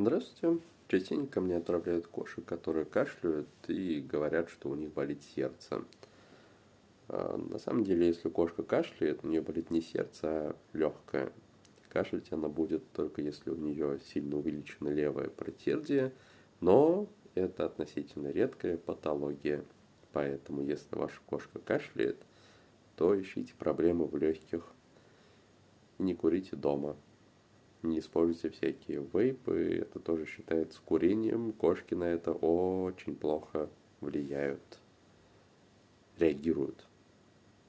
Здравствуйте. Частенько мне отправляют кошек, которые кашляют и говорят, что у них болит сердце. На самом деле, если кошка кашляет, у нее болит не сердце, а легкое. Кашлять она будет только если у нее сильно увеличена левая протердия, но это относительно редкая патология. Поэтому, если ваша кошка кашляет, то ищите проблемы в легких и не курите дома. Не используйте всякие вейпы, это тоже считается курением. Кошки на это очень плохо влияют, реагируют.